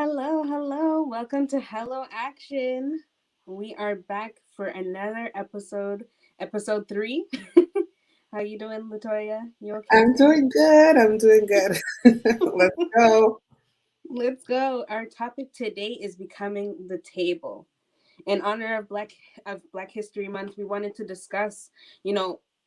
Hello, hello. Welcome to Hello Action. We are back for another episode, episode 3. How you doing, Latoya? You okay I'm today? doing good. I'm doing good. Let's go. Let's go. Our topic today is becoming the table. In honor of Black History Month, we wanted to discuss,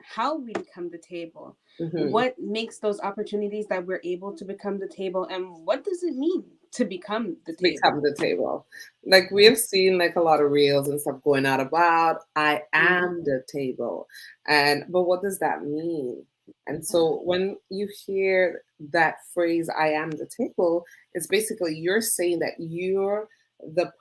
how we become the table. hmm What makes those opportunities that we're able to become the table, and what does it mean to become the Become table? the table. Like we have seen like a lot of reels and stuff going out about I Mhm. am the table. And but what does that mean? And so when you hear that phrase I am the table, it's basically you're saying that you're the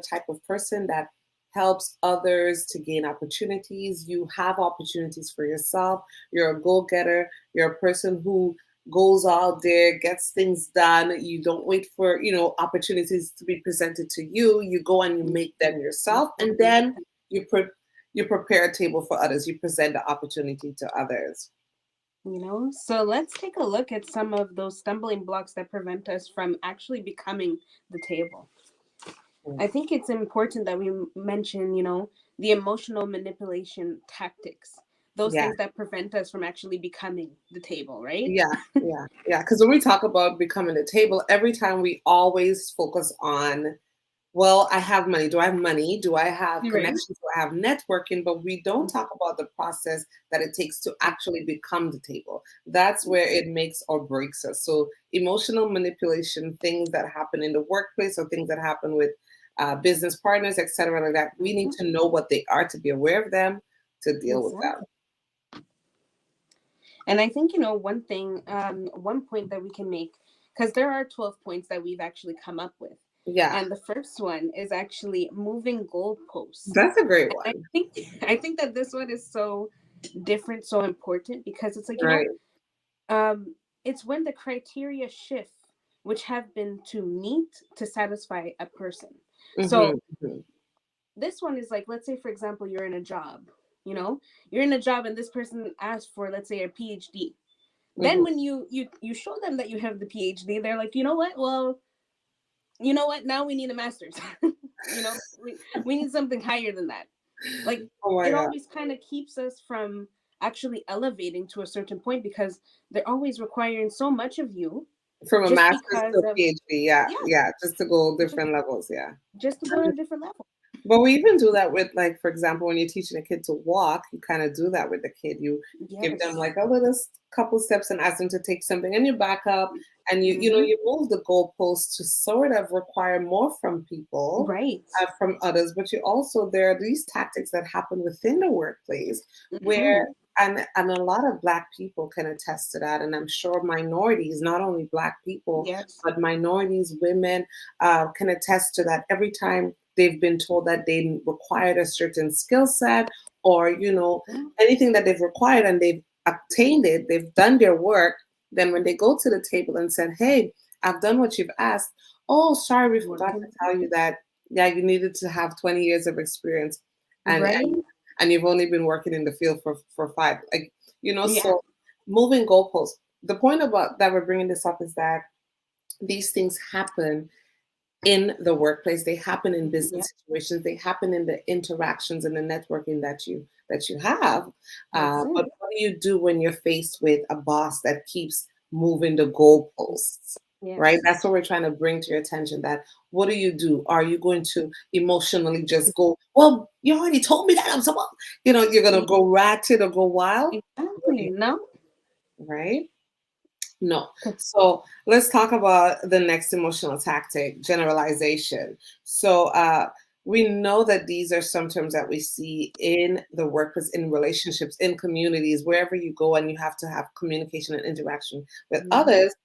type of person that helps others to gain opportunities. You have opportunities for yourself. You're a go-getter. You're a person who goes out there, gets things done. You don't wait for, opportunities to be presented to you. You go and you make them yourself, and then you you prepare a table for others. You present the opportunity to others. So let's take a look at some of those stumbling blocks that prevent us from actually becoming the table. I think it's important that we mention, the emotional manipulation tactics, those Yeah, things that prevent us from actually becoming the table, right? yeah, yeah. Because when we talk about becoming the table, every time we always focus on, well, I have money. Do I have money? Do I have Right. connections? Do I have networking? But we don't talk about the process that it takes to actually become the table. That's where it makes or breaks us. So, emotional manipulation, things that happen in the workplace or things that happen with business partners, etc., like that, we need Mhm. to know what they are to be aware of them, to deal with them. Exactly. And I think, one point that we can make, because there are 12 points that we've actually come up with. Yeah, And the first one is actually moving goalposts. that's a great I one. think I think that this one is so different, so important because it's like, Right. it's when the criteria shift, which have been to meet to satisfy a person. hmm So this one is like, let's say for example, you know, you're in a job and this person asks for, let's say, a PhD. Then hmm when you show them that you have the PhD, they're like, you know what? Well, now we need a master's. We need something higher than that. Like, Oh my it God. always kind of keeps us from actually elevating to a certain point because they're always requiring so much of you From a just master's to because a of, PhD. Yeah, yeah, yeah, just to go just different levels. Yeah. just to go on a different level. But we even do that with, like, for example, when you're teaching a kid to walk, you kind of do that with the kid. You give them Yes. like a little couple steps and ask them to take something, and you back up, and Hmm. you move the goalposts to sort of require more from people, Right. from others. But you also there are these tactics that happen within the workplace where. Hmm. And a lot of Black people can attest to that, and I'm sure minorities, not only Black people, Yes. but minorities, women, can attest to that. Every time they've been told that they required a certain skill set or anything that they've required and they've obtained it, they've done their work, then when they go to the table and said, hey, I've done what you've asked, oh, sorry, we What forgot to can tell you that, yeah, you needed to have 20 years of experience, and right? you've only been working in the field for 5, like, Yeah. so moving goalposts. The point about that we're bringing this up is that these things happen in the workplace, they happen in Yeah. business situations, they happen in the interactions and the networking that you have. That's it. But what do you do when you're faced with a boss that keeps moving the goalposts? Right, Yes. that's what we're trying to bring to your attention. That what do you do? Are you going to emotionally just go, well, you already told me that I'm someone, you're going to go ratchet or go wild? What do Exactly. you No. do? Right. No. So let's talk about the next emotional tactic, generalization. So we know that these are some terms that we see in the workplace, in relationships, in communities, wherever you go and you have to have communication and interaction with Hmm. others.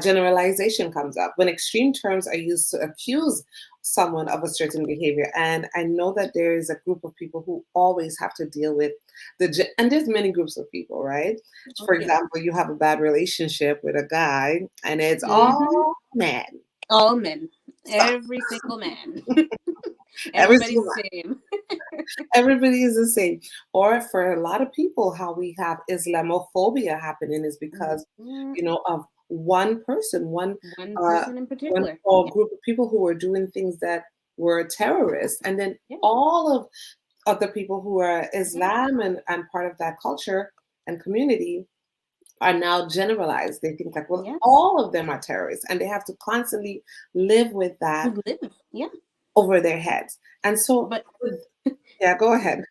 Generalization comes up when extreme terms are used to accuse someone of a certain behavior. And I know that there is a group of people who always have to deal with and there's many groups of people, right? Oh For yeah. example, you have a bad relationship with a guy and it's Hmm. all men. All men. Stop. Every single man. Every Everybody's single the same. Everybody is the same. Or for a lot of people, how we have Islamophobia happening is because, Mhm. of one person, One uh, person in one particular. or Yeah, group of people who were doing things that were terrorists, and then yeah, all of the people who are yeah, Islam and part of that culture and community are now generalized. They think like, well, yeah. all of them are terrorists, and they have to constantly live with that Live. Yeah, over their heads. And so, but yeah, go ahead.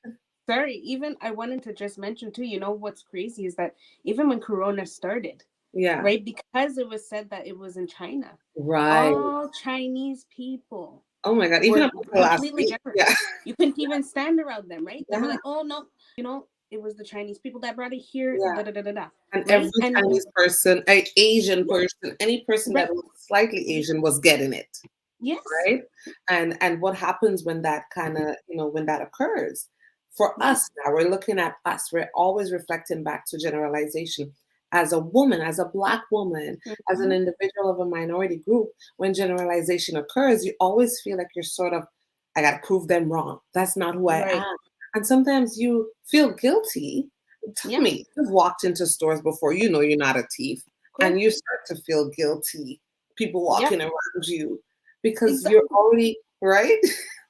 sorry, even I wanted to just mention too, what's crazy is that even when Corona started, Yeah, right, because it was said that it was in China, right. all Chinese people Oh my God, even were up until last completely week. Yeah, generous. You couldn't even stand around them, right? They'd be yeah, like, oh no, it was the Chinese people that brought it here, yeah. da da da da da, And every right? And Chinese person, a Asian yeah, person, any person that right. was slightly Asian was getting it, Yes. right? And what happens when that kind of, when that occurs? For Yeah. us now, we're looking at us. We're always reflecting back to generalization. As a woman, as a Black woman, as an Mhm. individual of a minority group, when generalization occurs, you always feel like you're sort of, I got to prove them wrong. That's not who I Right. am. And sometimes you feel guilty. Tell Yeah. me, you've walked into stores before, you know you're not a thief, Of and you course. start to feel guilty, people Yeah. walking around you, because you're Exactly. already right.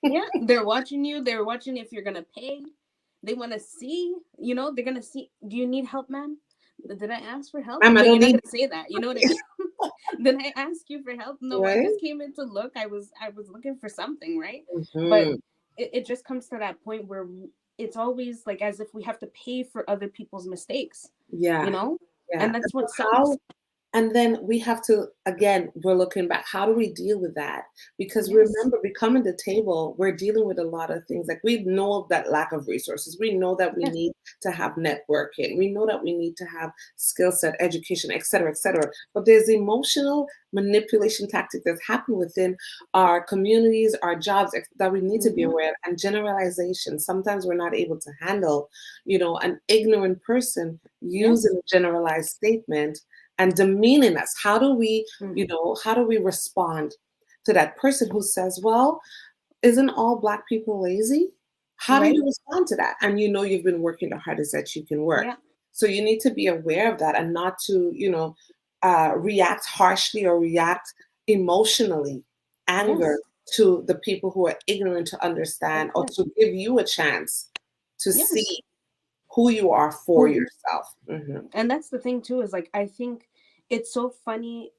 Yeah. They're watching you. They're watching if you're gonna pay. They want to see. They're gonna see. Do you need help, man? Did I ask for help? I But you're don't not need gonna say that. You know what I mean? Did I ask you for help? No, I right. just came in to look. I was looking for something, right? But Hmm. it just comes to that point where it's always like as if we have to pay for other people's mistakes, you Yeah, know? yeah. And And that's so what sucks. how And then we have to, again, we're looking back. How do we deal with that? Because Yes. remember, becoming the table, we're dealing with a lot of things. Like we know that lack of resources. We know that we Yes. need to have networking. We know that we need to have skill set, education, et cetera, et cetera. But there's emotional manipulation tactic that's happened within our communities, our jobs that we need to be Mm-hmm. aware of. And generalization. Sometimes we're not able to handle, an ignorant person using Yes. a generalized statement and demeaning us. Mm. How do we respond to that person who says, well, isn't all Black people lazy? How do Right? you respond to that? And you've been working the hardest that you can work. Yeah. So you need to be aware of that and not to, react harshly or react emotionally, anger Yes. to the people who are ignorant to Of understand or course. to give you a chance to Yes. see who you are for Who yourself. Hmm. and that's the thing too, is like I think it's so funny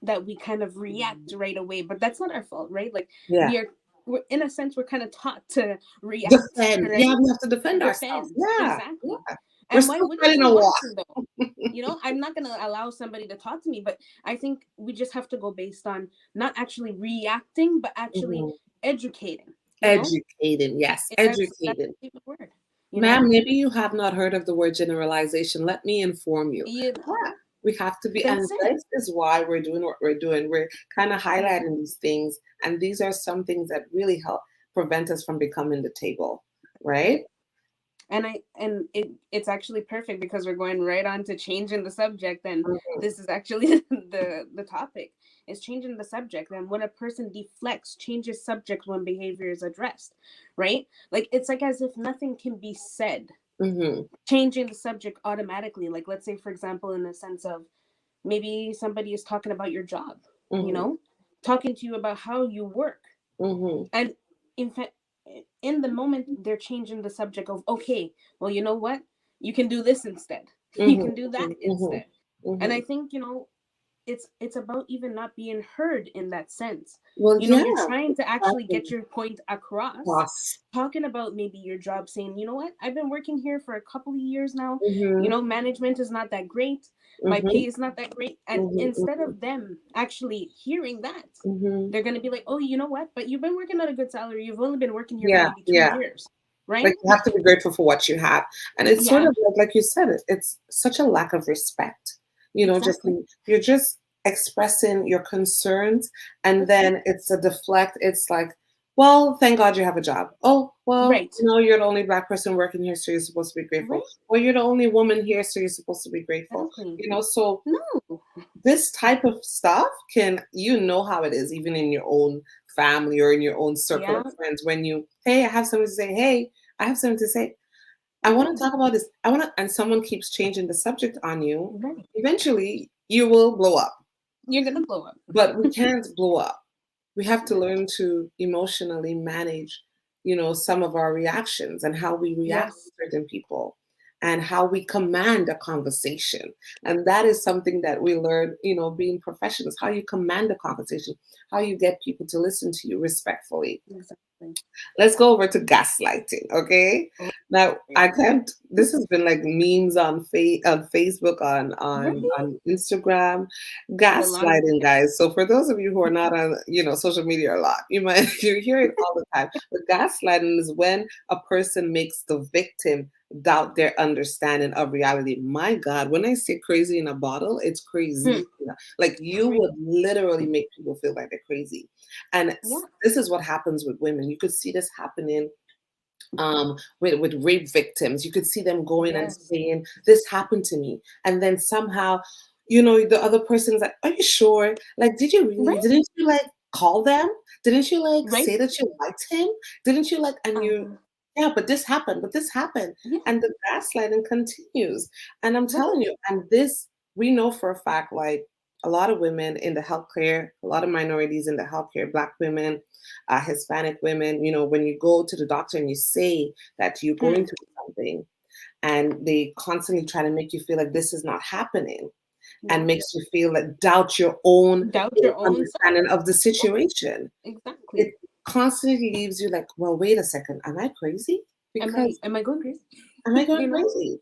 that we kind of react right away, but that's not our fault, right? Like Yeah. we're in a sense we're kind of taught to react, Defend. right? Yeah, we have to defend ourselves. Defend. Yeah, Exactly. yeah. We're And why still wouldn't fighting you a war. want to though? I'm not going to allow somebody to talk to me, but I think we just have to go based on not actually reacting, but actually Mhm. educating, you know? Educating, yes, That's educating. the word, you know? Ma'am, maybe you have not heard of the word generalization. Let me inform you. Yeah, Yeah, we have to be, and that's it. this is why we're doing what we're doing. We're kind of highlighting these things, and these are some things that really help prevent us from becoming the table, right? It's actually perfect because we're going right on to changing the subject, and Mhm. this is actually the topic is changing the subject. And when a person deflects, changes subject when behavior is addressed, right? Like it's like as if nothing can be said, Mhm. changing the subject automatically. Like let's say for example in the sense of maybe somebody is talking about your job, you Mhm. know talking to you about how you work. Mhm. And in fact, in the moment, they're changing the subject of, okay, well, you know what? You can do this instead. You Mhm. can do that Mhm. Mhm. instead. And I Mhm. think, it's about even not being heard in that sense. Well, You're yeah, trying to actually get exactly. your point across, Boss. talking about maybe your job, saying, you know what, I've been working here for a couple of years now. Mhm. Management is not that great. My Mhm. pay is not that great. And Mhm. instead Mhm. of them actually hearing that, Mhm. they're going to be like, oh, you know what? But you've been working at a good salary. You've only been working here for Yeah, maybe two yeah. years, right? Like you have to be grateful for what you have, and it's sort Yeah, of like you said, it's such a lack of respect. Just exactly. you're just expressing your concerns, and That's it. then it's a deflect. It's like, well, thank God you have a job. Oh, well, Right, you're the only Black person working here, so you're supposed to be grateful. right. Well, you're the only woman here, so you're supposed to be grateful. Exactly. So No. this type of stuff can, how it is even in your own family or in your own circle Yeah, of friends, when hey, I have something to say. Hey, I have something to say. I want to right, talk about this. And someone keeps changing the subject on you. right. Eventually, you will blow up. You're gonna blow up. But we can't blow up. We have to learn to emotionally manage, some of our reactions and how we react to Yes, certain people and how we command a conversation. And that is something that we learn, being professionals, how you command a conversation, how you get people to listen to you respectfully. exactly. Let's go over to gaslighting, okay? Oh, Now, right. I can't. This has been like memes on Facebook, on Right? Instagram. The longest. Gaslighting, guys. So for those of you who are not on, social media a lot, you hear it all the time. But gaslighting is when a person makes the victim doubt their understanding of reality. My God, when I say crazy in a bottle, it's Hmm. crazy. Like you Cra- would literally make people feel like they're crazy. And Yeah. this is what happens with women. You could see this happening with rape victims. You could see them going and Yes. saying, "This happened to me," and then somehow, the other person's like, "Are you sure? Like, did you really? Right. Didn't you like call them? Didn't you like Right. say that you liked him? Didn't you like?" And you, Uh, yeah, but this happened. But this happened, yeah. and the gaslighting continues. And I'm telling Right. you, and this we know for a fact, like. A lot of women in the healthcare, a lot of minorities in the healthcare, Black women, Hispanic women, when you go to the doctor and you say that you're Hmm. going through something and they constantly try to make you feel like this is not happening and Yeah. makes you feel like doubt your own Doubt your own self. understanding of the Yeah. situation. It Exactly. constantly leaves you like, well, wait a second, am I crazy? Am I Because am I going crazy? am I going You know? crazy?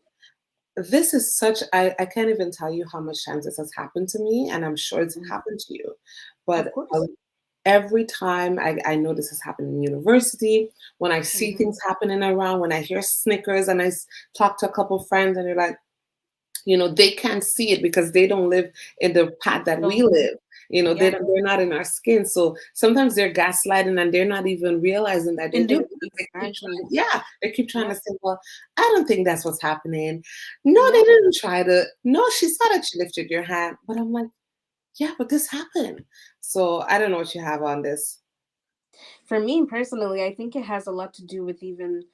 This is such I can't even tell you how much times this has happened to me, and I'm sure it's Mm. happened to you. Of But course. every time I know this has happened in university, when I see Hmm. things happening around, when I hear snickers and talk to a couple friends and they're like, they can't see it because they don't live in the path that we Don't. live. Yeah. They're not in our skin. So sometimes they're gaslighting and they're not even realizing that they're And doing they it. They keep exactly. trying, yeah, they keep trying Yeah. to say, well, I don't think that's what's happening. No, they Yeah. didn't try to. No, she saw that she lifted your hand. But I'm like, yeah, but this happened. So I don't know what you have on this. For me personally, I think it has a lot to do with even,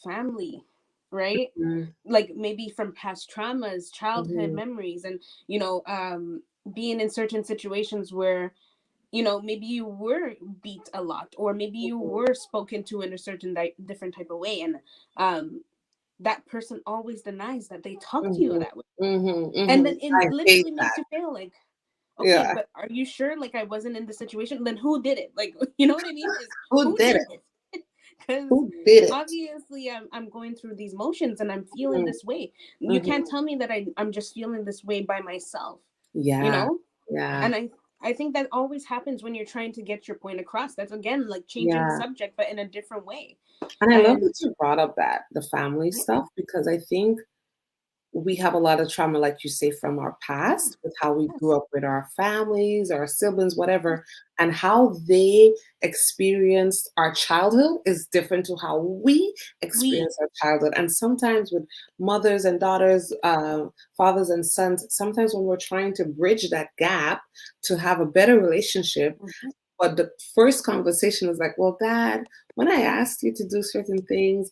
family, right? Mm-hmm. Like maybe from past traumas, childhood Mm-hmm. memories, and, being in certain situations where, maybe you were beat a lot, or maybe you were spoken to in a certain different type of way. And that person always denies that they talk to you Mhm, that way. mhm, And mhm. then it I hate literally makes that. you feel like, okay, Yeah. but are you sure like I wasn't in the situation? Then who did it? Like, you know what I mean? Is Who who did did it? this? Because Who did it? obviously I'm going through these motions and I'm feeling Mhm, this way. You can't mhm. tell me that I'm just feeling this way by myself, you Yeah, know? yeah, And I think that always happens when you're trying to get your point across. That's again like changing the yeah. subject, but in a different way. And I love And that you brought up the family yeah, stuff because I think we have a lot of trauma, like you say, from our yeah, past with how we grew yes, up with our families, our siblings, yes, whatever, and how they experienced our childhood is different to how we we, experience our childhood. And sometimes with mothers and daughters, fathers and sons, sometimes when we're trying to bridge that gap to have a better relationship, mhm, but the first conversation is like, well, Dad, when I asked you to do certain things,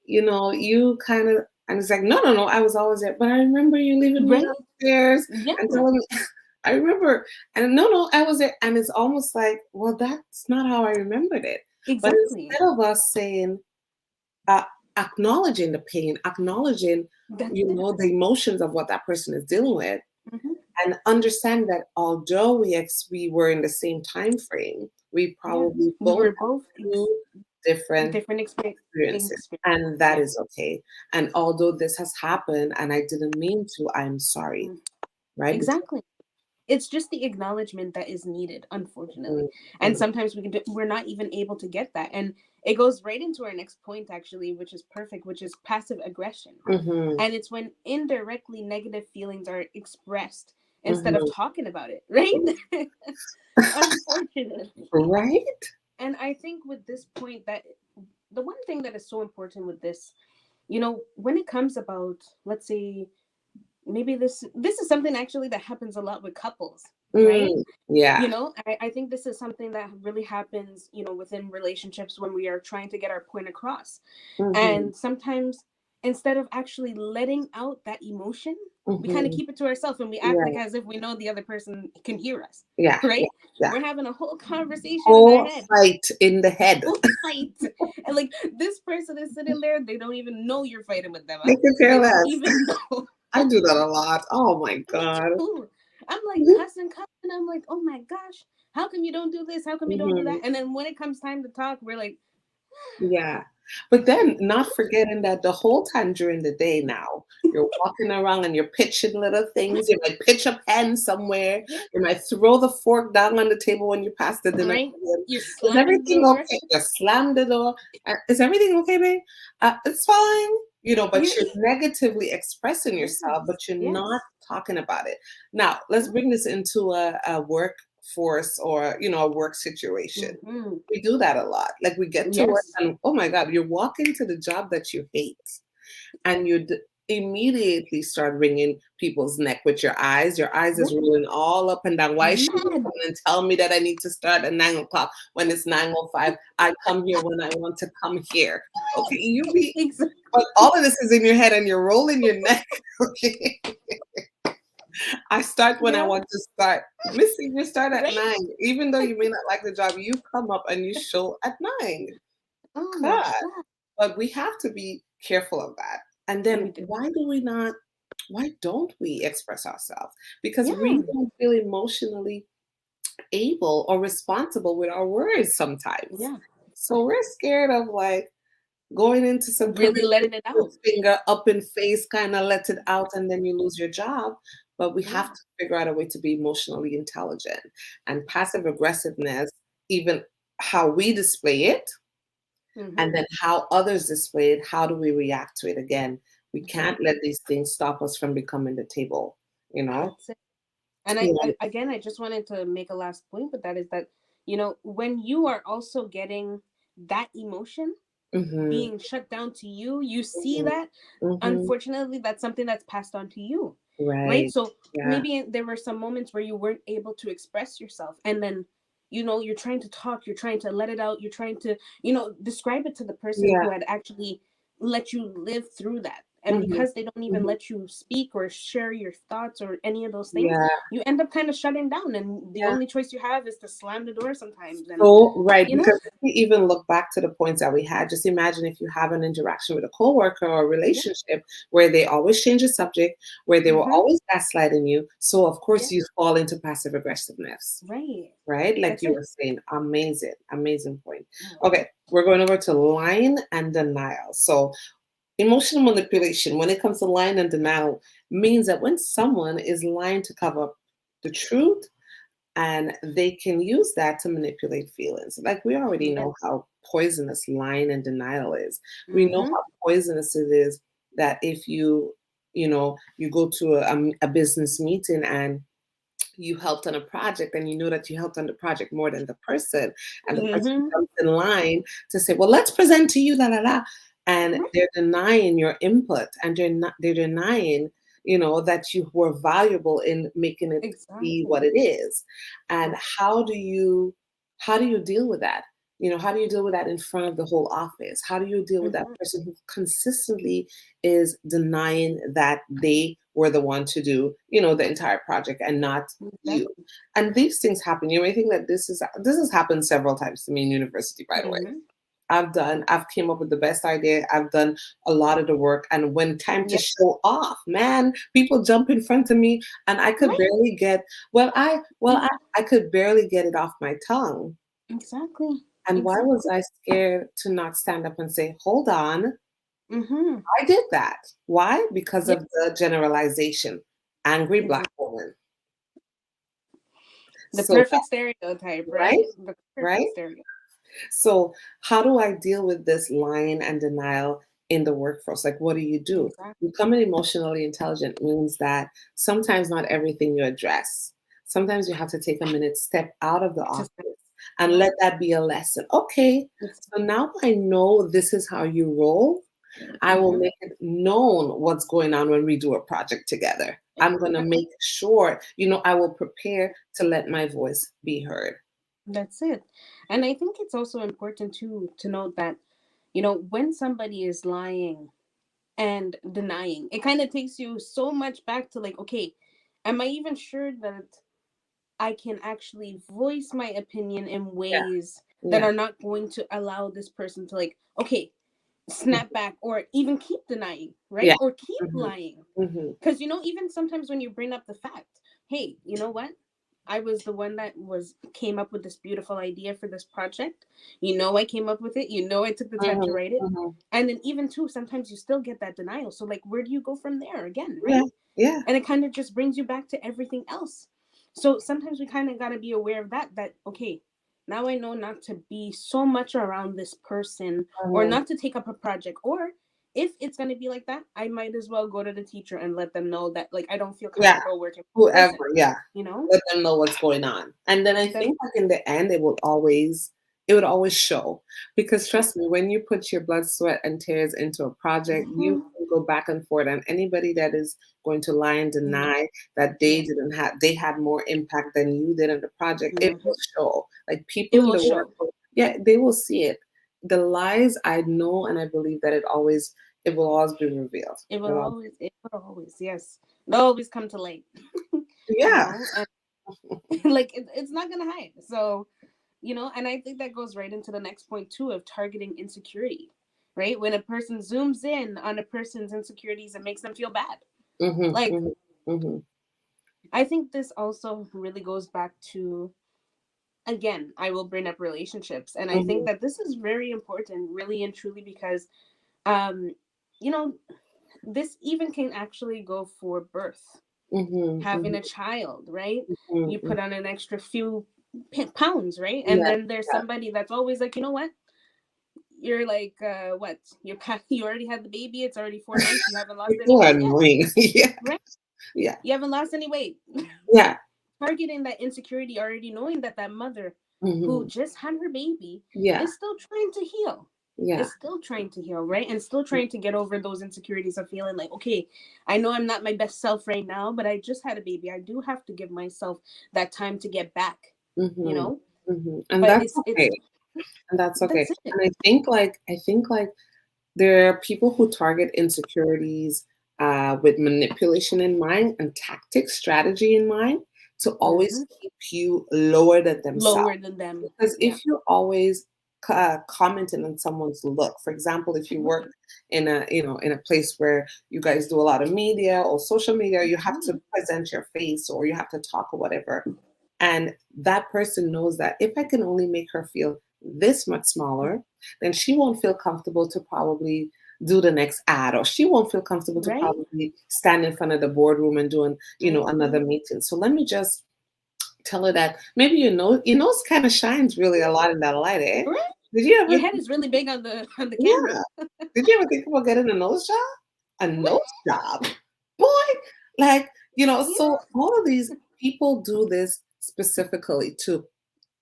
you kind of, and it's like, no, no, no, I was always there. But I remember you leaving me right? upstairs Yeah, and telling me, I remember, and no, no, I was there. And it's almost like, well, that's not how I remembered it. But exactly. instead of us saying, uh, acknowledging the pain, acknowledging, That's it. the emotions of what that person is dealing with, Hmm. and understand that although we were in the same time frame, we Yeah, probably we both were both have two different different experiences, experience. and that Yeah, is okay. And although this has happened and I didn't mean to, I'm sorry, mm, right? Because exactly. It's just the acknowledgement that is needed, unfortunately. mhm, And sometimes we're not even able to get that. And it goes right into our next point, actually, which is perfect, which is passive aggression. mhm, And it's when indirectly negative feelings are expressed instead of mhm, talking about it, right? mhm. Unfortunately. Right? And I think with this point, that the one thing that is so important with this, when it comes about, let's say, maybe this is something actually that happens a lot with couples, right? Mm, yeah. I think this is something that really happens, within relationships when we are trying to get our point across. Mhm, And sometimes, instead of actually letting out that emotion, we kind of Mm-hmm. keep it to ourselves and we act like Right. as if we know the other person can hear us, Yeah. Yeah. right? Yeah. We're having a whole conversation in our Whole head, fight in the head. whole fight, and like this person is sitting there, they don't even know you're fighting with them, huh? They could They care don't less. even know. I do that a lot. Oh my Me God. too. I'm like cussing. I'm like, oh my gosh, how come you don't do this? How come you don't do Hmm. that? And then when it comes time to talk, we're like, Yeah. But then not forgetting that the whole time during the day now, you're walking around and you're pitching little things. You might pitch a pen somewhere. yeah, You might throw the fork down on the table when you pass the dinner right? plate. You're Is slamming the everything door. okay? You slam the door. Is everything okay, babe? It's fine. But Yeah. you're negatively expressing yourself, Yes. but you're not Yes. talking about it. Now, let's Yeah. bring this into a workforce or, a work situation. Mm-hmm. We do that a lot. Like we get to work Yes. and oh my God, you're walking to the job that you hate and immediately start wringing people's neck with your eyes. Your eyes is Right. rolling all up and down. Why should you Mad. come and tell me that I need to start at 9 o'clock when it's 9:05? I come here when I want to come here. Okay, but Exactly. all of this is in your head and you're rolling your neck. Okay. I start when I Yeah. want to start. Missy, you start at Right. 9. Even though you may not like the job, you come up and you show at 9. Oh my God. God. But we have to be careful of that. And then We do. why don't we express ourselves? Because we Yeah. don't feel emotionally able or responsible with our words sometimes. Yeah. So we're scared of like going into some Really permission letting it with out. finger up in face, kind of let it out and then you lose your job. But we have Yeah. to figure out a way to be emotionally intelligent and passive aggressiveness, even how we display it and Mm-hmm. then how others display it, how do we react to it again? We can't let Exactly. these things stop us from becoming the table, you know? That's it. And Yeah. again, I just wanted to make a last point with that is that, when you are also getting that emotion Mm-hmm. being shut down to you, you see Mm-hmm. that, Mm-hmm. unfortunately, that's something that's passed on to you, right? Right. So Yeah. maybe there were some moments where you weren't able to express yourself, and then you're trying to talk, you're trying to let it out, you're trying to describe it to the person Yeah. who had actually let you live through that. And Mm-hmm. because they don't even Mm-hmm. let you speak or share your thoughts or any of those things, Yeah. you end up kind of shutting down, and the Yeah. only choice you have is to slam the door sometimes. And So, right, you know because if we even look back to the points that we had, just imagine if you have an interaction with a coworker or a yeah. relationship where they always change the subject, where they were Mm-hmm. always gaslighting you. So, of course, Yeah. you fall into passive aggressiveness, Right. right? Like That's you it. were saying, amazing, amazing point. Yeah. Okay, we're going over to lying and denial. So, emotional manipulation, when it comes to lying and denial, means that when someone is lying to cover up the truth, and they can use that to manipulate feelings. Like we already Yes. know how poisonous lying and denial is. We know Mm-hmm. how poisonous it is that if you go to a business meeting and you helped on a project and you know that you helped on the project more than the person, and the person Mm-hmm. comes in line to say, well, let's present to you, la la la, and Right. they're denying your input and they're denying that you were valuable in making it be Exactly. what it is. And Yeah. how do you deal with that? How do you deal with that in front of the whole office? How do you deal with that Mm-hmm. person who consistently is denying that they were the one to do, the entire project and not you? Exactly. And these things happen. You may think that this has happened several times to me in university, by the way. Mm-hmm. I've came up with the best idea. I've done a lot of the work. And when time to Yeah. show off, man, people jump in front of me and I could Right. barely get, I could barely get it off my tongue. Exactly. And why was Exactly. I scared to not stand up and say, hold on, Mm-hmm. I did that? Why? Because Yeah. of the generalization. Angry black Exactly. woman. The So perfect stereotype, right? right? The Right? perfect stereotype. So, how do I deal with this lying and denial in the workforce? Like, what do you do? Exactly. Becoming emotionally intelligent means that sometimes not everything you address. Sometimes you have to take a minute, step out of the Just office, and yeah. let that be a lesson. Okay, so Exactly. now I know this is how you roll. I will Mm-hmm. make it known what's going on when we do a project together. I'm going to Exactly. make sure, I will prepare to let my voice be heard. That's it. And I think it's also important too to note that, when somebody is lying, and denying. It kind of takes you so much back to like, okay, am I even sure that I can actually voice my opinion in Yeah. ways that Yeah. are not going to allow this person to like, okay, snap back or even keep denying, right? Yeah. Or keep Hmm. lying. Hmm. Because, even sometimes when you bring up the fact, hey, you know what? I was the one that was came up with this beautiful idea for this project. I came up with it. I took the time to Hmm. write it. Hmm. And then even too, sometimes you still get that denial. So like, where do you go from there again, Yeah. right? Yeah. And it kind of just brings you back to everything else. So sometimes we kind of got to be aware of that okay, now I know not to be so much around this person or Hmm. not to take up a project, or if it's going to be like that, I might as well go to the teacher and let them know that like I don't feel Yeah. comfortable working with this Whoever. person, Yeah. you know Let them know what's going on. And then I that's think like in the end it would always show. Because yeah. trust me, when you put your blood, sweat, and tears into a project, you Hmm. can go back and forth. And anybody that is going to lie and deny that Yeah. they had more impact than you did in the project, it Hmm. will show. Like people It in will the show. work, yeah, they will see it. The lies, I know and I believe that it will always be revealed. It will always, yes, it'll always come to light. Yeah. And like it's not gonna hide. So and I think that goes right into the next point too of targeting insecurity, right? When a person zooms in on a person's insecurities, it makes them feel bad. Hmm. Like, Hmm. Hmm. I think this also really goes back to, again, I will bring up relationships, and I think Hmm. that this is very important, really and truly, because um you know this even can actually go for birth, Hmm. having Hmm. a child, right? You Hmm. put on an extra few pounds, right? And Yeah. then there's somebody that's always like, you know what, you're like, what, you already had the baby, it's already 4 months, you haven't lost any People are weight yet, annoying. Yeah. right? Yeah. You haven't lost any weight. Yeah. Targeting that insecurity, already knowing that that mother who Hmm. just had her baby Yeah. is still trying to heal, Yeah. is still trying to heal, right? And still trying to get over those insecurities of feeling like, okay, I know I'm not my best self right now, but I just had a baby, I do have to give myself that time to get back, you Hmm. know Hmm. And but that's it's okay. And that's okay. that's it. And I think like there are people who target insecurities with manipulation in mind and tactic strategy in mind to Hmm. always keep you lower than themselves. Lower than them, Because yeah. if you're always commenting on someone's look, for example, if you work in a place where you guys do a lot of media or social media, you have to Mhm. present your face or you have to talk or whatever, and that person knows that if I can only make her feel this much smaller, then she won't feel comfortable to probably do the next ad, or she won't feel comfortable to Right. probably stand in front of the boardroom and doing, Hmm. another meeting. So let me just tell her that maybe your nose kind of shines really a lot in that light, eh? Right. Did you Your ever, head is really big on the camera. yeah, did you ever think about getting a nose job? A nose Right. job? Boy, like, so Yeah. all of these people do this specifically to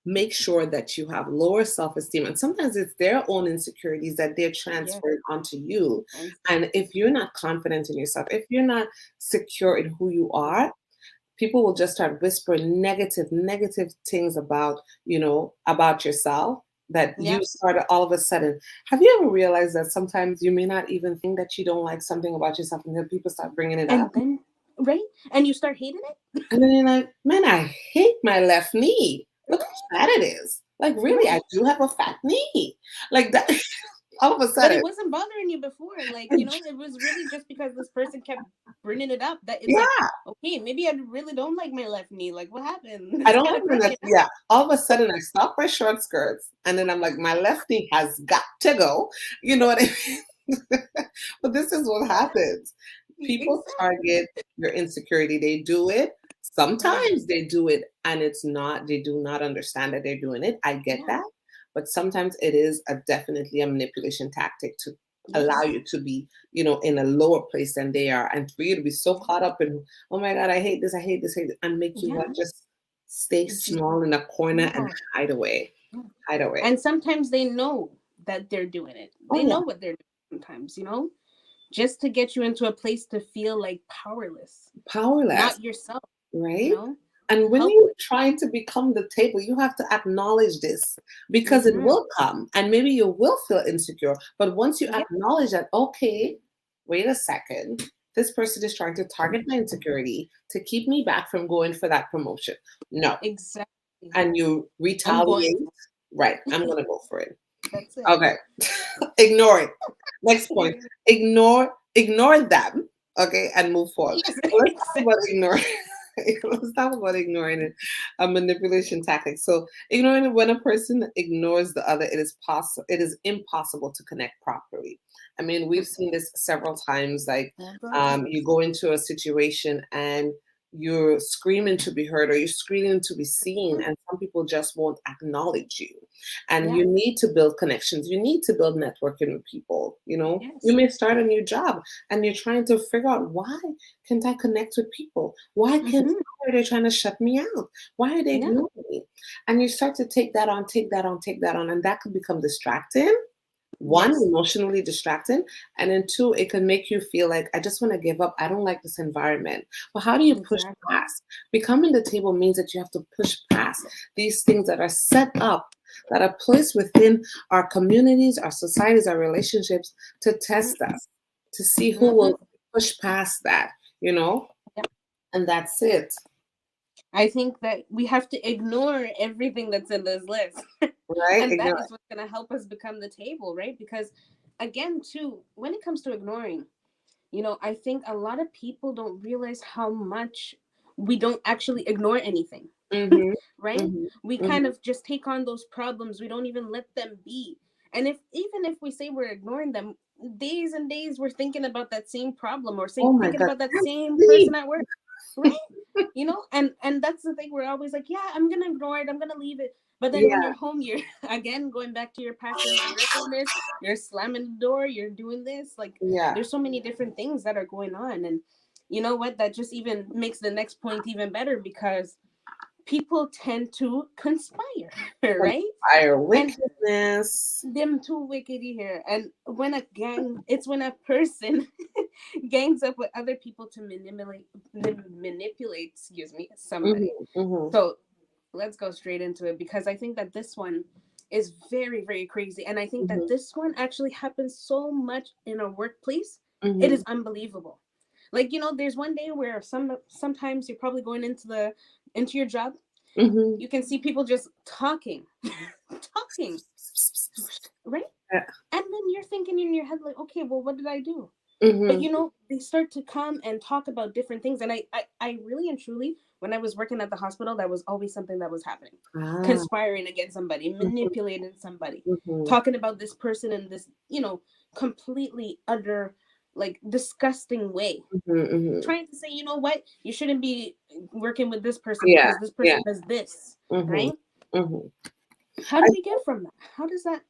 make sure that you have lower self-esteem, and sometimes it's their own insecurities that they're Yes. transferring onto you. And And if you're not confident in yourself, if you're not secure in who you are, people will just start whispering negative things about yourself, that you yep. started all of a sudden. Have you ever realized that sometimes you may not even think that you don't like something about yourself until people start bringing it up? And then, right, and you start hating it. And then you're like, man, I hate my left knee. Look how fat it is. Like, really, I Right. do have a fat knee. Like that, all of a But sudden. it wasn't bothering you before. Like, it was really just because this person kept bringing it up that it's like, Yeah, okay, maybe I really don't like my left knee. Like, what happened? I It's don't kind like of my left. cracking up. Yeah, all of a sudden I stop my short skirts, and then I'm like, my left knee has got to go. You know what I mean? But this is what happens. People Exactly. target your insecurity. They do it. Hmm. Sometimes they do it, and they do not understand that they're doing it. I get Yeah. that. But sometimes it is definitely a manipulation tactic to allow Yes. you to be, in a lower place than they are, and for you to be so Yeah. caught up in, oh my God, I hate this, I hate this, and make you Yeah. what, just stay Just small in a corner and no. hide away, Yeah. hide away. And sometimes they know that they're doing it. Oh They yeah, know what they're doing sometimes, just to get you into a place to feel like powerless, powerless, not yourself, you right? know, And when you helpless. try to become the table, you have to acknowledge this, because it Hmm. will come, and maybe you will feel insecure. But once you Yeah. acknowledge that, okay, wait a second, this person is trying to target my insecurity to keep me back from going for that promotion. No. Exactly. And you I'm going retaliate. to. Right. I'm going to go for it. That's it. Okay. Ignore it. Next point. Ignore them. Okay. And move forward. Yes, So let's talk about exactly. ignoring. Let's talk about ignoring it. A manipulation tactic. So ignoring it, when a person ignores the other, it is impossible to connect properly. I mean, we've seen this several times. Like, Several times. you go into a situation and you're screaming to be heard, or you're screaming to be seen, Mhm. and some people just won't acknowledge you. And Yeah. you need to build connections. You need to build networking with people. You Yes. may start a new job and you're trying to figure out, why can't I connect with people? Hmm. Why are they trying to shut me out? Why are they Yeah. ignoring me? And you start to take that on, take that on, take that on, and that could become distracting. One, Yes. emotionally distracting, and then two, it can make you feel like, I just want to give up. I don't like this environment. But how do you push Exactly. past? Becoming the table means that you have to push past these things that are set up, that are placed within our communities, our societies, our relationships, to test us, to see who Mm-hmm. will push past that, you know? Yeah. And that's it. I think that we have to ignore everything that's in this list. Right? And that Ignore. is what's going to help us become the table, right? Because, again, too, when it comes to ignoring, I think a lot of people don't realize how much we don't actually ignore anything, Mm-hmm. right? Mm-hmm. We kind Mm-hmm. of just take on those problems. We don't even let them be. And if we say we're ignoring them, days and days we're thinking about that same problem, or Oh my thinking God. about that Can't same person sleep. at work, right? And that's the thing. We're always like, yeah, I'm gonna ignore it, I'm gonna leave it. But then when Yeah. you're home, you're again going back to your passive aggressiveness. You're slamming the door, you're doing this. Like, Yeah. there's so many different things that are going on. And you know what, that just even makes the next point even better, because people tend to conspire, right? Conspire And wickedness. them too wicked here. And when a gang, it's when a person gangs up with other people to manipulate, excuse me, somebody. Mhm, mhm, So let's go straight into it, because I think that this one is very, very crazy. And I think that mhm, this one actually happens so much in a workplace. It mhm, is unbelievable. Like, there's one day where sometimes you're probably going into your job. mhm. You can see people just talking, talking, right? Yeah, And then you're thinking in your head, like, okay, well, what did I do? But mhm. they start to come and talk about different things. And I really and truly, when I was working at the hospital, that was always something that was happening. Ah, Conspiring against somebody, mhm, manipulating somebody, mhm, talking about this person in this, completely utter, like, disgusting way. mhm, mhm. Trying to say, you know what, you shouldn't be working with this person Yeah, because this yeah. person does this, Mhm, right? mhm. How I do we get from that? How does that?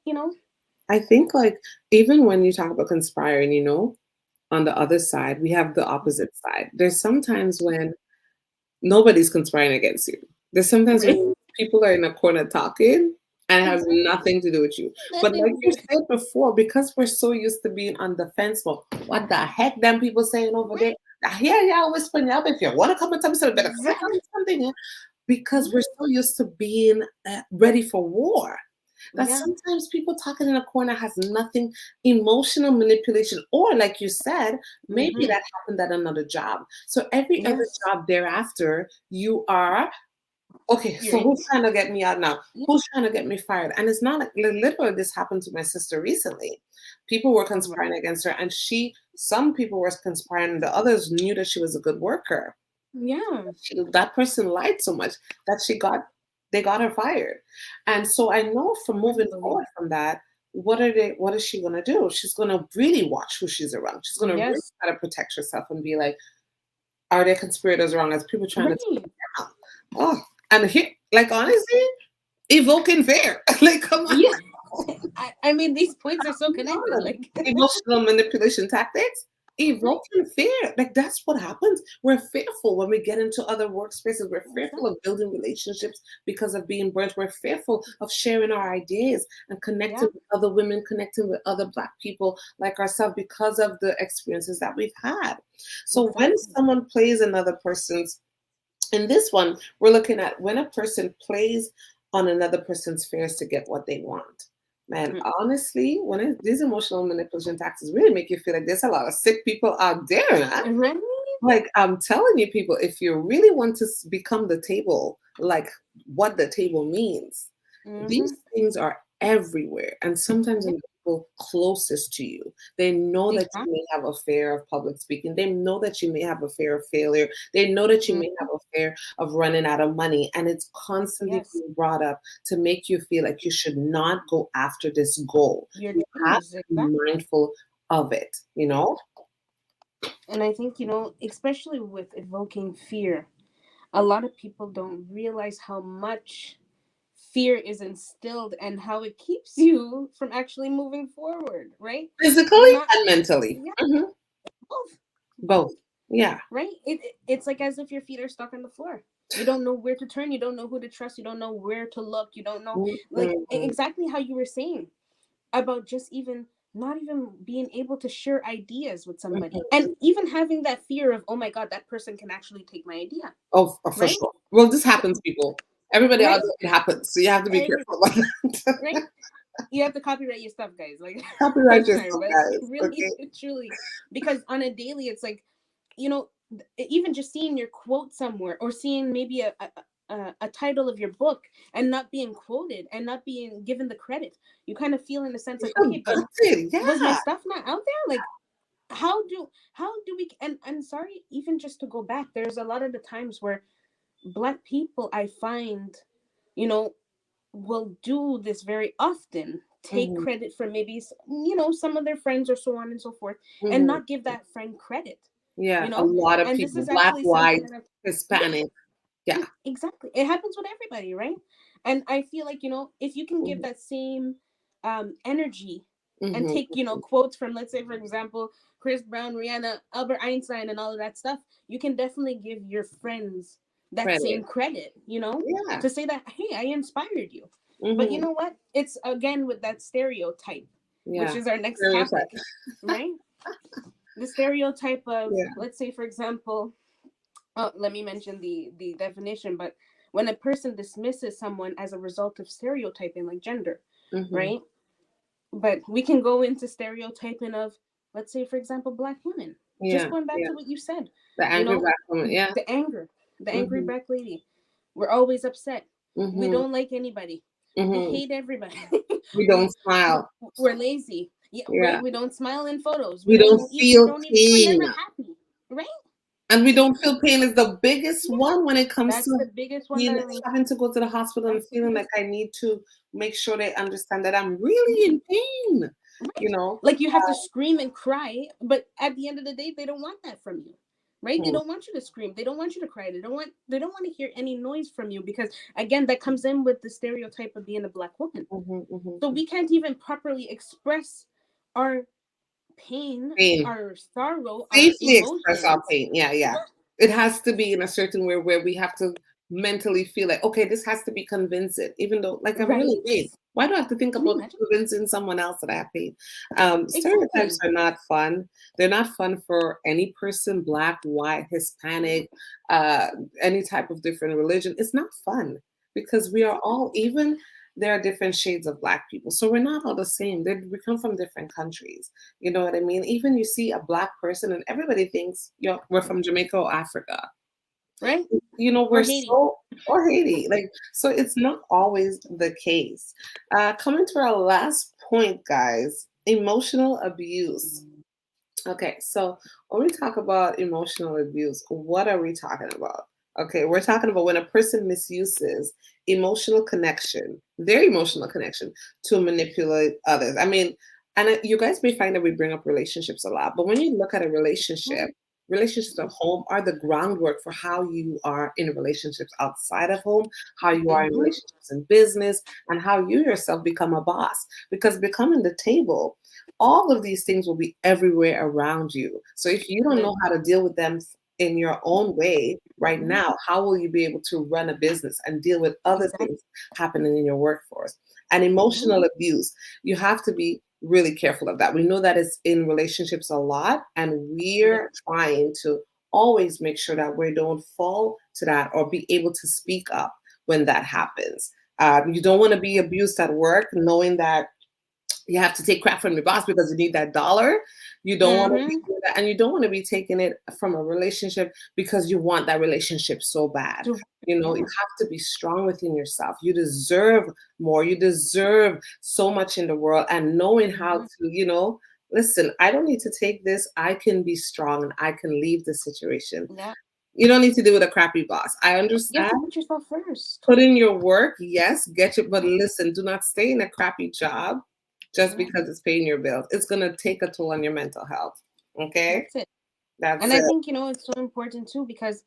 I think, like, even when you talk about conspiring, on the other side, we have the opposite side. There's sometimes when nobody's conspiring against you. There's sometimes Right? when people are in a corner talking and it has Exactly. nothing to do with you. But Nothing like to do you with said before, because we're so used to being on the fence mode, what the heck them people saying over right. there? I hear y'all whispering up. If you want to come and tell me something, better come and tell Exactly. me something. Yeah? Yeah. Because we're so used to being ready for war. That Yeah. sometimes people talking in a corner has nothing, emotional manipulation, or like you said, maybe Mm-hmm. that happened at another job. So every other Yes. job thereafter, you are okay. You're So in. who's trying to get me out now? Yeah. Who's trying to get me fired? And it's not like, literally, this happened to my sister recently. People were Oh, wow. conspiring against her, and some people were conspiring, the others knew that she was a good worker. Yeah. That person lied so much that they got her fired. And so I know, from moving forward Unbelievable. from that, what is she gonna do? She's gonna really watch who she's around. She's gonna really Yes. try to protect herself and be like, are there conspirators around us? People trying to take Right. her down. Oh, and here, like, honestly, evoking fear. Like, come on. Yeah. I mean, these points are so connected. On. Like, Emotional manipulation tactics, right. evoking fear. Like, that's what happens. We're fearful when we get into other workspaces. We're fearful Exactly. of building relationships because of being burnt. We're fearful of sharing our ideas and Yeah. connecting with other women, connecting with other Black people like ourselves, because of the experiences that we've had. So when Exactly. someone plays another person's, in this one, we're looking at when a person plays on another person's fears to get what they want. Man, Mm. honestly, these emotional manipulation tactics really make you feel like there's a lot of sick people out there, man. Right? Like I'm telling you, people, if you really want to become the table, like what the table means, Mm-hmm. these things are everywhere. And sometimes Yeah, in the people closest to you, they know that you exactly. may have a fear of public speaking. They know that you may have a fear of failure. They know that you may Mm-hmm. have a fear of running out of money. And it's constantly Yes. being brought up to make you feel like you should not go after this goal. Your You have dreams, to be exactly. mindful of it, you know? And I think, especially with evoking fear, a lot of people don't realize how much fear is instilled and how it keeps you from actually moving forward, right? You're Physically not, and mentally. yeah, Mhm. both, Both. both, Yeah. right? It's like as if your feet are stuck on the floor. You don't know where to turn. You don't know who to trust. You don't know where to look. You don't know, like, Mhm. exactly how you were saying about just even not even being able to share ideas with somebody Mhm. and even having that fear of, oh my God, that person can actually take my idea, Oh, for right? sure. Well, this happens, people. Everybody out Right? there, it happens. So you have to be Every, careful about that. right? You have to copyright your stuff, guys. Like, Copyright I'm sorry, yourself, but guys. really, Okay. truly, because on a daily, it's like, you know, even just seeing your quote somewhere or seeing maybe a title of your book and not being quoted and not being given the credit, you kind of feel in a sense You like, feel okay, but gutted. was my Yeah. stuff not out there? Like, how do we? And I'm sorry, even just to go back, there's a lot of the times where Black people, I find, you know will do this very often, take Hmm. credit for maybe some of their friends or so on and so forth, and Hmm. not give that friend credit, Yeah. A lot of and this people, is black, actually something white, that I've, yeah, Hispanic. Yeah. exactly, it happens with everybody, right? And I feel like, if you can give Hmm. that same energy and Hmm. take, quotes from, let's say, for example, Chris Brown, Rihanna, Albert Einstein, and all of that stuff, you can definitely give your friends that Credit. same credit, Yeah. to say that, hey, I inspired you. But you Hmm. know what? It's again with that stereotype, which Yeah. is our next Stereotype. topic, right? The stereotype of, Yeah. let's say, for example, let me mention the definition, but when a person dismisses someone as a result of stereotyping, like gender, Hmm. right? But we can go into stereotyping of, let's say, for example, Black women. Just Yeah. going back Yeah. to what you said, The you angry know, black woman. Yeah. the anger, the angry Hmm. Black lady. We're always upset. We Hmm. don't like anybody. We Hmm. hate everybody. We we don't smile. we're lazy. Yeah, Yeah. right. We don't smile in photos. We We don't don't eat. We feel don't even. We're pain. never happy, right? And we don't feel pain is the biggest Yeah, one when it comes that's to the biggest one being that we. having to go to the hospital and That's the feeling like biggest. I need to make sure they understand that I'm really in pain. You Right. know? Like you have to scream and cry, but at the end of the day, they don't want that from you. Right? They Mhm, don't want you to scream. They don't want you to cry. They don't want to hear any noise from you, because again, that comes in with the stereotype of being a Black woman. mhm, mhm, So mhm. we can't even properly express our pain, Pain. our sorrow, our Safely express our emotions. pain. Yeah, yeah. It has to be in a certain way where we have to mentally feel like, okay, this has to be convincing, even though, like, I'm really Right? pain. Why do I have to think Can you about imagine? convincing someone else that I have pain? Stereotypes Exactly. are not fun. They're not fun for any person, black, white, Hispanic, uh, any type of different religion. It's not fun because we are all, even there are different shades of black people. So we're not all the same. We come from different countries. You know what I mean? Even you see a black person and everybody thinks, we're from Jamaica or Africa. Right? We're Or Haiti. so, or Haiti. Like, so it's not always the case. Coming to our last point, guys, emotional abuse. Okay, so when we talk about emotional abuse, what are we talking about? Okay, we're talking about when a person misuses their emotional connection, to manipulate others. I mean, and you guys may find that we bring up relationships a lot, but when you look at a relationship, relationships at home are the groundwork for how you are in relationships outside of home, how you are in Mm-hmm. relationships in business, and how you yourself become a boss. Because becoming the table, all of these things will be everywhere around you. So if you don't know how to deal with them in your own way right Mm-hmm. now, how will you be able to run a business and deal with other Exactly. things happening in your workforce? And Mm-hmm. emotional abuse, you have to be really careful of that. We know that it's in relationships a lot, and Yeah. we're trying to always make sure that we don't fall to that or be able to speak up when that happens. You don't want to be abused at work, knowing that you have to take crap from your boss because you need that dollar. You don't want to be Mm-hmm. doing that, and you don't want to be taking it from a relationship because you want that relationship so bad. You Yeah. have to be strong within yourself. You deserve more. You deserve so much in the world, and knowing how Mm-hmm. to, listen, I don't need to take this. I can be strong and I can leave the situation. Yeah. You don't need to do with a crappy boss. I You have to understand. put yourself first. Put in your work, yes, get it, but listen, do not stay in a crappy job just Yeah. because it's paying your bills. It's gonna take a toll on your mental health. Okay? That's it. That's And I it. think, it's so important too because,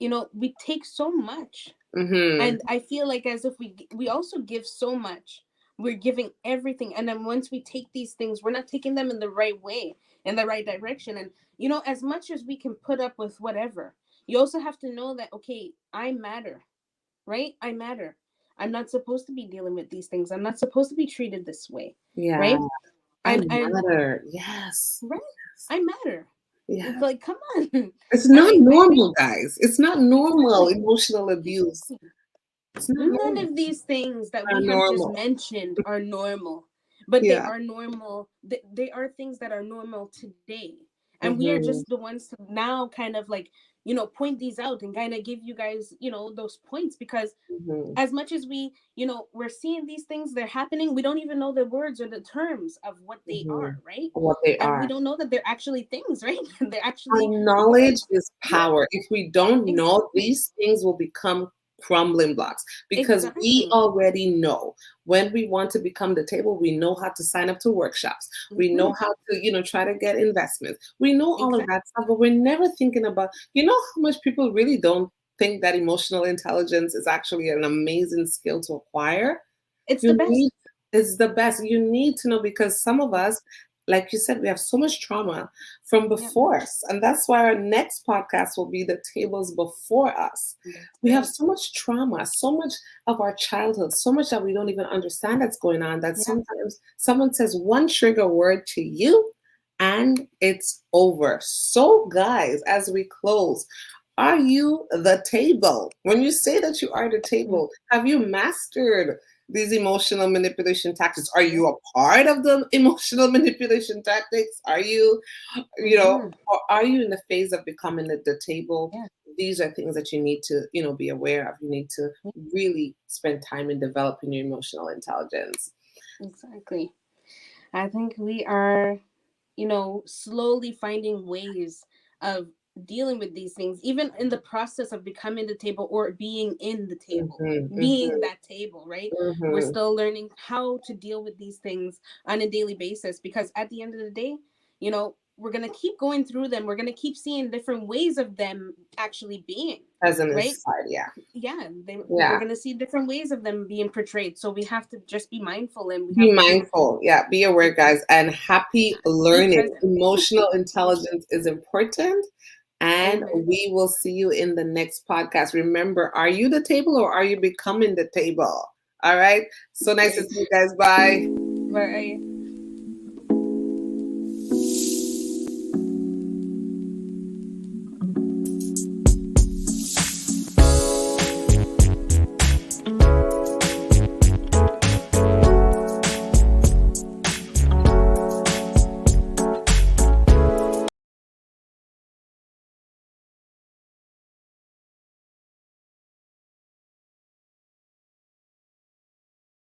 we take so much. Mm-hmm. And I feel like as if we also give so much. We're giving everything. And then once we take these things, we're not taking them in the right way, in the right direction. And, as much as we can put up with whatever, you also have to know that, okay, I matter, right? I matter. I'm not supposed to be dealing with these things. I'm not supposed to be treated this way, Yeah. right? I And matter. Yes. right, I matter. It's Yes. like, come on. It's And not I think normal, guys. It's not normal exactly, emotional abuse. exactly. It's not None normal. of these things that Not we have just normal. mentioned are normal, but they Yeah. are normal. They are things that are normal today. And we are just Mm-hmm. the ones to now kind of like, point these out and kind of give you guys, those points because Mm-hmm. as much as we, we're seeing these things, they're happening, we don't even know the words or the terms of what they Mm-hmm. are, right? What they And we are. don't know that they're actually things, right? They're actually And knowledge words. is Yeah, power. If we don't know, exactly. these things will become crumbling blocks because we Exactly. already know when we want to become the table, we know how to sign up to workshops. We Hmm. know how to, try to get investments. We know all of Exactly. that stuff, but we're never thinking about, how much people really don't think that emotional intelligence is actually an amazing skill to acquire. It's the You best. need It's the best. You need to know because some of us, like you said, we have so much trauma from Yeah, before us. And that's why our next podcast will be the tables before us. that's We have it. so much trauma, so much of our childhood, so much that we don't even understand that's going on that Yeah. sometimes someone says one trigger word to you and it's over. So, guys, as we close, are you the table? When you say that you are the Mm, table, have you mastered these emotional manipulation tactics? Are yeah. you a part of the emotional manipulation tactics? Are you, Hmm. or are you in the phase of becoming the table? Yeah. These are things that you need to, be aware of. You need to Yeah, really spend time in developing your emotional intelligence. exactly. I think we are, slowly finding ways of dealing with these things, even in the process of becoming the table or being in the table, Hmm. being Hmm. that table, right? We're Hmm. still learning how to deal with these things on a daily basis because at the end of the day, we're going to keep going through them. We're going to keep seeing different ways of them actually being, Present in right? society, yeah. Yeah, we're Yeah. going to see different ways of them being portrayed. So we have to just be mindful and we Be have to mindful. Yeah, be aware, guys, and happy be learning. present. Emotional intelligence is important. And Amen. we will see you in the next podcast. Remember, are you the table or are you becoming the table? All right. So nice to see you guys. Bye. Bye.